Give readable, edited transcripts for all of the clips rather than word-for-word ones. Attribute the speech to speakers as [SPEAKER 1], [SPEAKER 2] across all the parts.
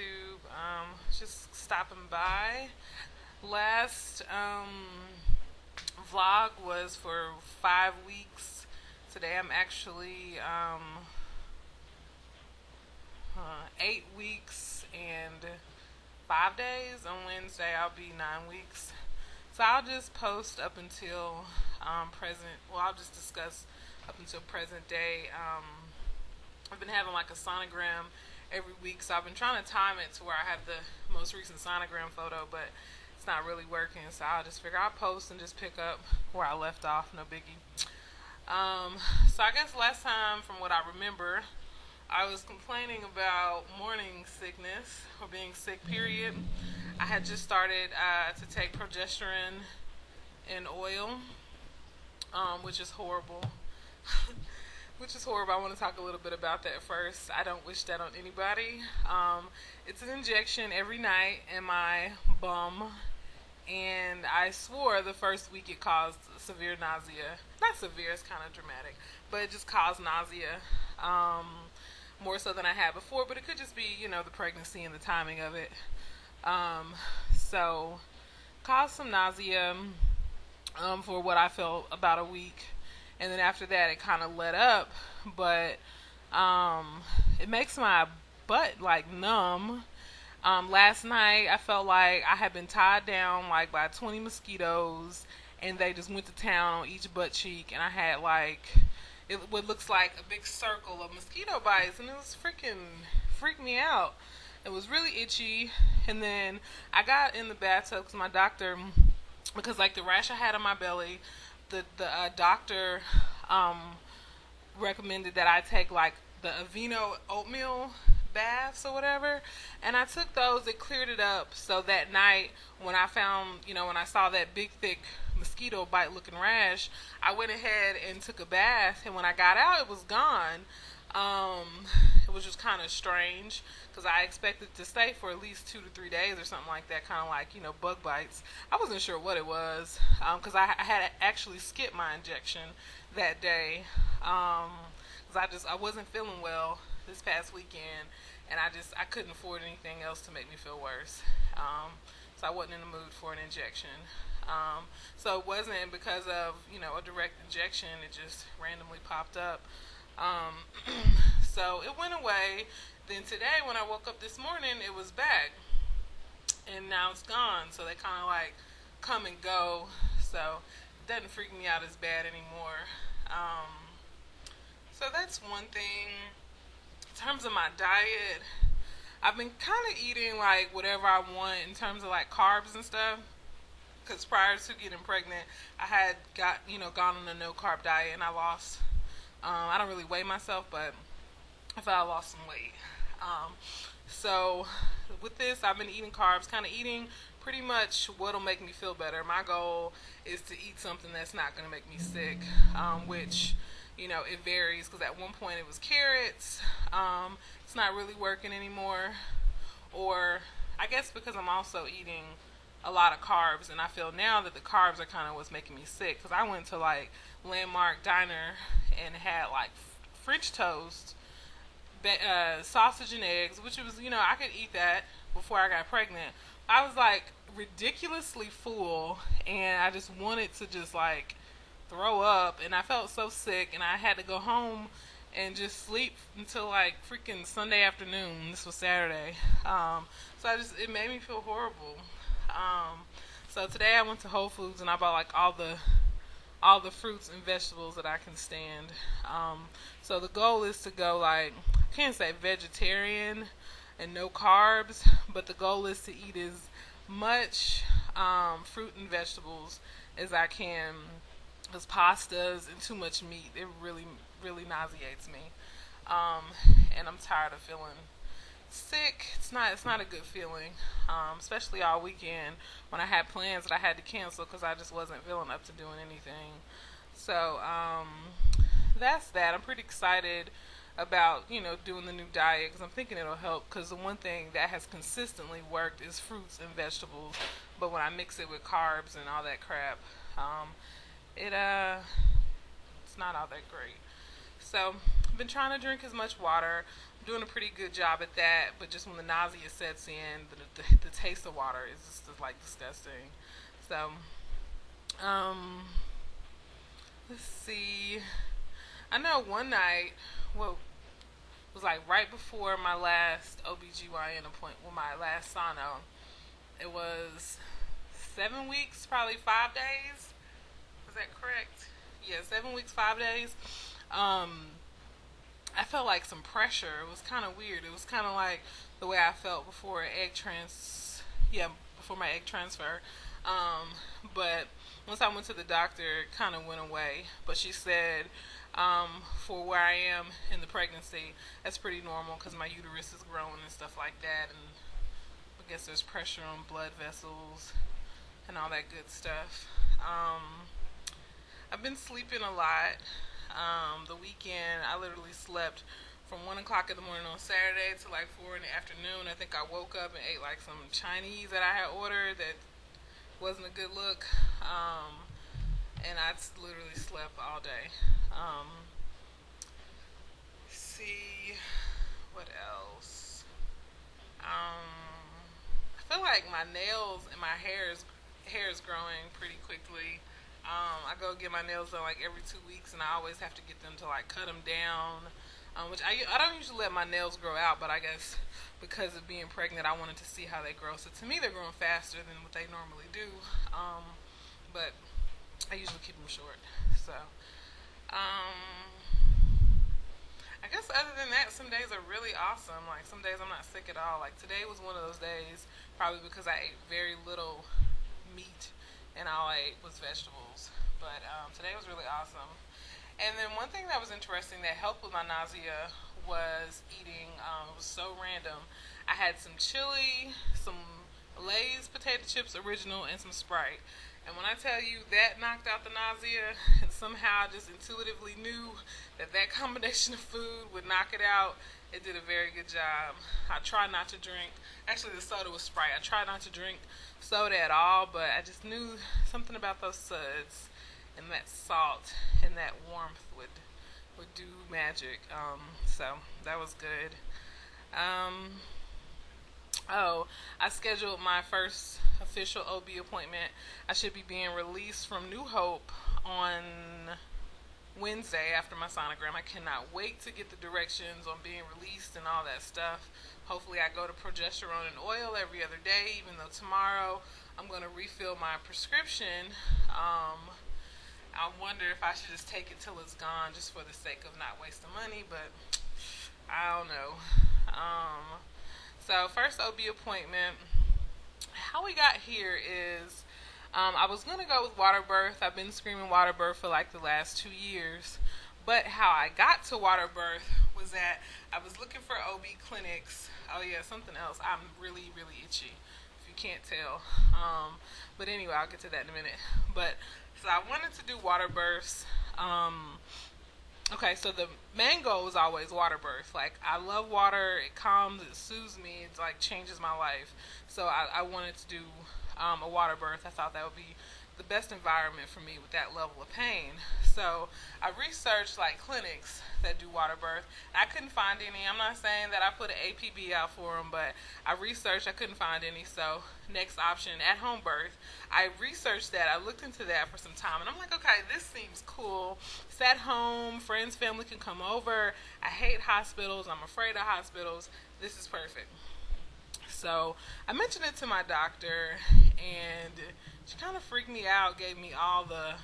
[SPEAKER 1] YouTube. Just stopping by. Last vlog was for 5 weeks. Today I'm actually 8 weeks and 5 days. On Wednesday I'll be 9 weeks. So I'll just post up until present. Well, I'll just discuss up until present day. I've been having like a sonogram every week, so I've been trying to time it to where I have the most recent sonogram photo, but it's not really working. So I'll just figure I'll post and just pick up where I left off. No biggie. So I guess last time, from what I remember, I was complaining about morning sickness or being sick. Period. I had just started to take progesterone and oil, which is horrible. Which is horrible. I want to talk a little bit about that first. I don't wish that on anybody. It's an injection every night in my bum, and I swore the first week it caused severe nausea. Not severe, it's kind of dramatic, but it just caused nausea, more so than I had before, but it could just be, the pregnancy and the timing of it. So, caused some nausea for what I felt about a week. And then after that, it kind of let up, but it makes my butt like numb. Last night, I felt like I had been tied down like by 20 mosquitoes, and they just went to town on each butt cheek, and I had like what looks like a big circle of mosquito bites, and it was freaked me out. It was really itchy, and then I got in the bathtub because my doctor, because like the rash I had on my belly, the doctor recommended that I take like the Aveeno oatmeal baths or whatever, and I took those. It cleared it up. So that night when I found, when I saw that big thick mosquito bite looking rash, I went ahead and took a bath, and when I got out it was gone. It was just kind of strange because I expected to stay for at least 2 to 3 days or something like that, kind of like, bug bites. I wasn't sure what it was because I had actually skipped my injection that day because I wasn't feeling well this past weekend, and I couldn't afford anything else to make me feel worse. So I wasn't in the mood for an injection. So it wasn't because of, a direct injection. It just randomly popped up. So it went away. Then today when I woke up this morning, it was back, and now it's gone. So they kind of like come and go. So it doesn't freak me out as bad anymore. So that's one thing. In terms of my diet, I've been kind of eating like whatever I want in terms of like carbs and stuff. Because prior to getting pregnant, I had gone on a no carb diet, and I lost. I don't really weigh myself, but I felt I lost some weight. So with this, I've been eating carbs, kind of eating pretty much what'll make me feel better. My goal is to eat something that's not going to make me sick, which, it varies because at one point it was carrots. It's not really working anymore. Or I guess because I'm also eating a lot of carbs, and I feel now that the carbs are kind of what's making me sick, because I went to like Landmark Diner and had like French toast, sausage and eggs, which was, I could eat that before I got pregnant. I was like ridiculously full, and I just wanted to just like throw up, and I felt so sick, and I had to go home and just sleep until like freaking Sunday afternoon. This was Saturday. So it made me feel horrible. So today I went to Whole Foods and I bought like all the fruits and vegetables that I can stand. So the goal is to go like, I can't say vegetarian and no carbs, but the goal is to eat as much fruit and vegetables as I can. Because pastas and too much meat, it really, really nauseates me. And I'm tired of feeling sick. It's not a good feeling, especially all weekend when I had plans that I had to cancel because I just wasn't feeling up to doing anything. So that's that. I'm pretty excited about doing the new diet because I'm thinking it'll help, because the one thing that has consistently worked is fruits and vegetables, but when I mix it with carbs and all that crap, it's not all that great. So been trying to drink as much water. I'm doing a pretty good job at that, but just when the nausea sets in, the taste of water is just like disgusting. So, um, let's see. I know one night, well, it was like right before my last OBGYN appointment, well, my last sono. It was 7 weeks, probably 5 days. Is that correct? Yeah, 7 weeks, 5 days. Um, I felt like some pressure. It was kind of weird. It was kind of like the way I felt before yeah, before my egg transfer. Um, but once I went to the doctor, it kind of went away. But she said, for where I am in the pregnancy, that's pretty normal because my uterus is growing and stuff like that, and I guess there's pressure on blood vessels and all that good stuff. I've been sleeping a lot. The weekend, I literally slept from 1 o'clock in the morning on Saturday to like 4 in the afternoon. I think I woke up and ate like some Chinese that I had ordered that wasn't a good look. And I literally slept all day. See, what else? I feel like my nails and my hair is growing pretty quickly. I go get my nails done like every 2 weeks, and I always have to get them to like cut them down. Which I don't usually let my nails grow out, but I guess because of being pregnant, I wanted to see how they grow. So to me, they're growing faster than what they normally do. But I usually keep them short. So, I guess other than that, some days are really awesome. Like some days I'm not sick at all. Like today was one of those days, probably because I ate very little meat and all I ate was vegetables. But today was really awesome. And then one thing that was interesting that helped with my nausea was eating. It was so random. I had some chili, some Lay's potato chips original, and some Sprite. And when I tell you that knocked out the nausea, and somehow I just intuitively knew that that combination of food would knock it out, it did a very good job. I try not to drink. Actually, the soda was Sprite. I try not to drink soda at all, but I just knew something about those suds and that salt and that warmth would do magic. So that was good. Um, Oh, I scheduled my first official OB appointment. I should be being released from New Hope on Wednesday after my sonogram. I cannot wait to get the directions on being released and all that stuff. Hopefully I go to progesterone and oil every other day, even though tomorrow I'm going to refill my prescription. I wonder if I should just take it till it's gone just for the sake of not wasting money, but I don't know. So first OB appointment, how we got here is I was going to go with water birth. I've been screaming water birth for like the last 2 years. But how I got to water birth was that I was looking for OB clinics. Oh yeah, something else. I'm really, really itchy, if you can't tell. But anyway, I'll get to that in a minute. But so I wanted to do water births. Okay, so the main goal is always water birth. Like, I love water. It calms, it soothes me. It's like changes my life. So I wanted to do a water birth. I thought that would be the best environment for me with that level of pain. So I researched like clinics that do water birth. I couldn't find any. I'm not saying that I put an APB out for them, but I researched. I couldn't find any. So next option, at home birth. I researched that. I looked into that for some time, and I'm like, okay, this seems cool. It's at home. Friends, family can come over. I hate hospitals. I'm afraid of hospitals. This is perfect. So I mentioned it to my doctor, and she kind of freaked me out, gave me all the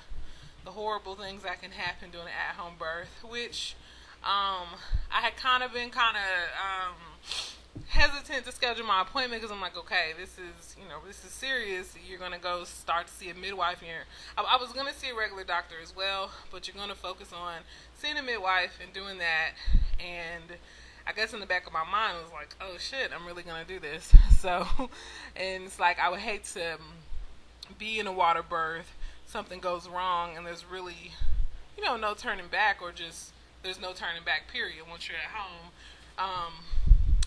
[SPEAKER 1] horrible things that can happen during an at-home birth, which I had kind of been hesitant to schedule my appointment because I'm like, okay, this is serious. You're going to go start to see a midwife here. I was going to see a regular doctor as well, but you're going to focus on seeing a midwife and doing that. And I guess in the back of my mind, it was like, oh shit, I'm really going to do this. So, and it's like, I would hate to be in a water birth, something goes wrong, and there's really, no turning back, or just, there's no turning back, period, once you're at home.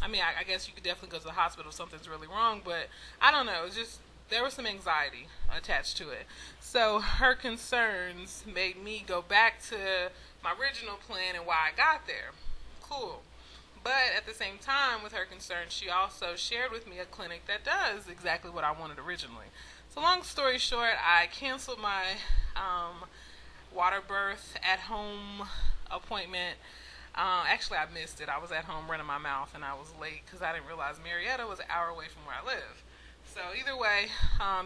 [SPEAKER 1] I mean, I guess you could definitely go to the hospital if something's really wrong, but I don't know, it's just, there was some anxiety attached to it. So her concerns made me go back to my original plan and why I got there. Cool. But at the same time, with her concern, she also shared with me a clinic that does exactly what I wanted originally. So, long story short, I canceled my water birth at home appointment. Actually, I missed it. I was at home running my mouth and I was late because I didn't realize Marietta was an hour away from where I live. So, either way,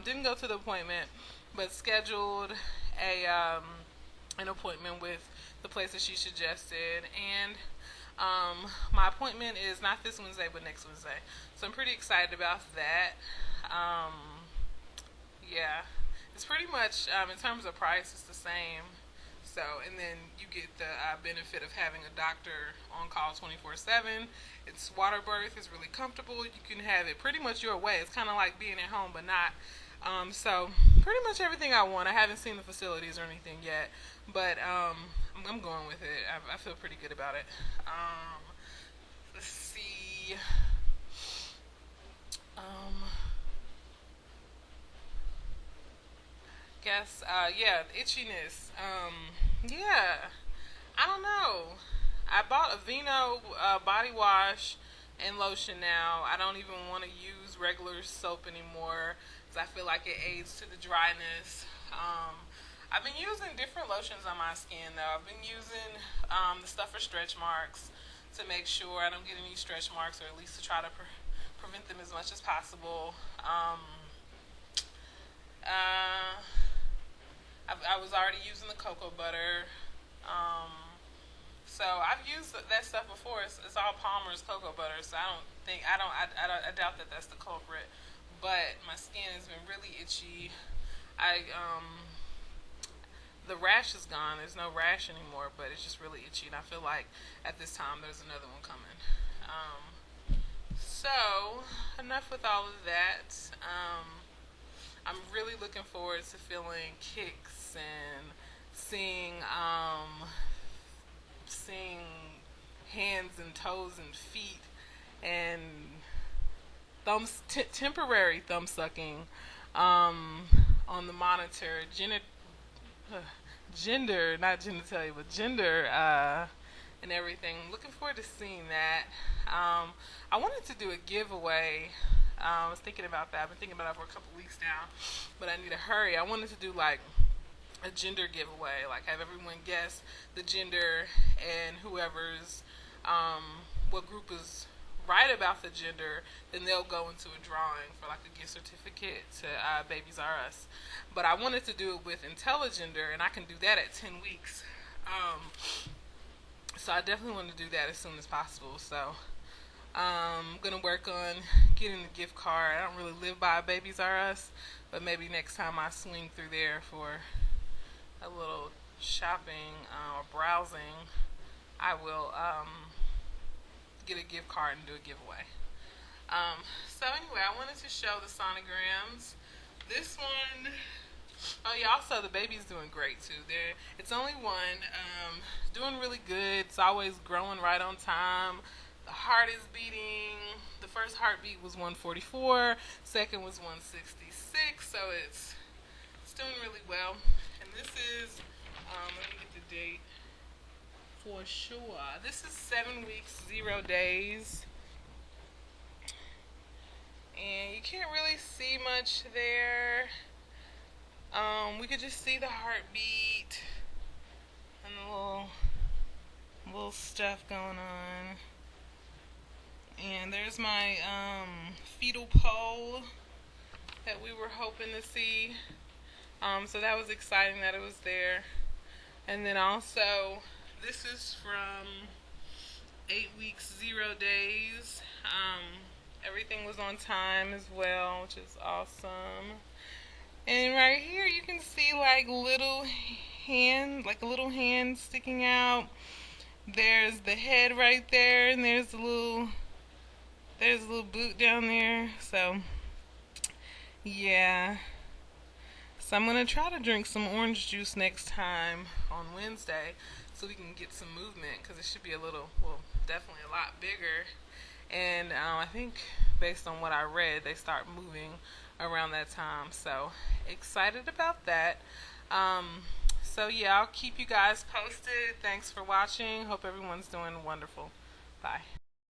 [SPEAKER 1] didn't go to the appointment, but scheduled a an appointment with the place that she suggested. And my appointment is not this Wednesday, but next Wednesday. So I'm pretty excited about that. Yeah, it's pretty much in terms of price, it's the same. So, and then you get the benefit of having a doctor on call 24/7. It's water birth. It's really comfortable. You can have it pretty much your way. It's kind of like being at home, but not. So, pretty much everything I want. I haven't seen the facilities or anything yet, but I'm going with it. I feel pretty good about it. Let's see. Um, guess yeah, itchiness. Yeah, I don't know. I bought a Vino body wash and lotion now. I don't even want to use regular soap anymore because I feel like it aids to the dryness. I've been using different lotions on my skin though. I've been using the stuff for stretch marks to make sure I don't get any stretch marks, or at least to try to prevent them as much as possible. Uh, I was already using the cocoa butter. So I've used that stuff before. It's all Palmer's cocoa butter, so I doubt that that's the culprit. But my skin has been really itchy. The rash is gone. There's no rash anymore, but it's just really itchy, and I feel like at this time there's another one coming. So enough with all of that. I'm really looking forward to feeling kicks and seeing hands and toes and feet and temporary thumb sucking on the monitor. Gender, not genitalia, but gender, and everything. Looking forward to seeing that. I wanted to do a giveaway. I was thinking about that. I've been thinking about it for a couple weeks now, but I need to hurry. I wanted to do like a gender giveaway, like have everyone guess the gender, and whoever's what group is right about the gender, then they'll go into a drawing for like a gift certificate to Babies R Us. But I wanted to do it with IntelliGender, and I can do that at 10 weeks. So I definitely want to do that as soon as possible. So I'm going to work on getting the gift card. I don't really live by Babies R Us, but maybe next time I swing through there for a little shopping or browsing, I will get a gift card and do a giveaway. So anyway, I wanted to show the sonograms. This one, oh yeah, also the baby's doing great too. It's only one, doing really good. It's always growing right on time. The heart is beating. The first heartbeat was 144. Second was 166. So it's doing really well. And this is, let me get the date for sure. This is 7 weeks, 0 days. And you can't really see much there. We could just see the heartbeat and the little stuff going on. And there's my fetal pole that we were hoping to see. So that was exciting that it was there. And then also, this is from 8 weeks, 0 days. Everything was on time as well, which is awesome. And right here you can see like a little hand sticking out. There's the head right there, and there's a little boot down there. So yeah. So I'm gonna try to drink some orange juice next time on Wednesday, so we can get some movement, because it should be definitely a lot bigger. And I think based on what I read, they start moving around that time. So excited about that. So yeah, I'll keep you guys posted. Thanks for watching. Hope everyone's doing wonderful. Bye.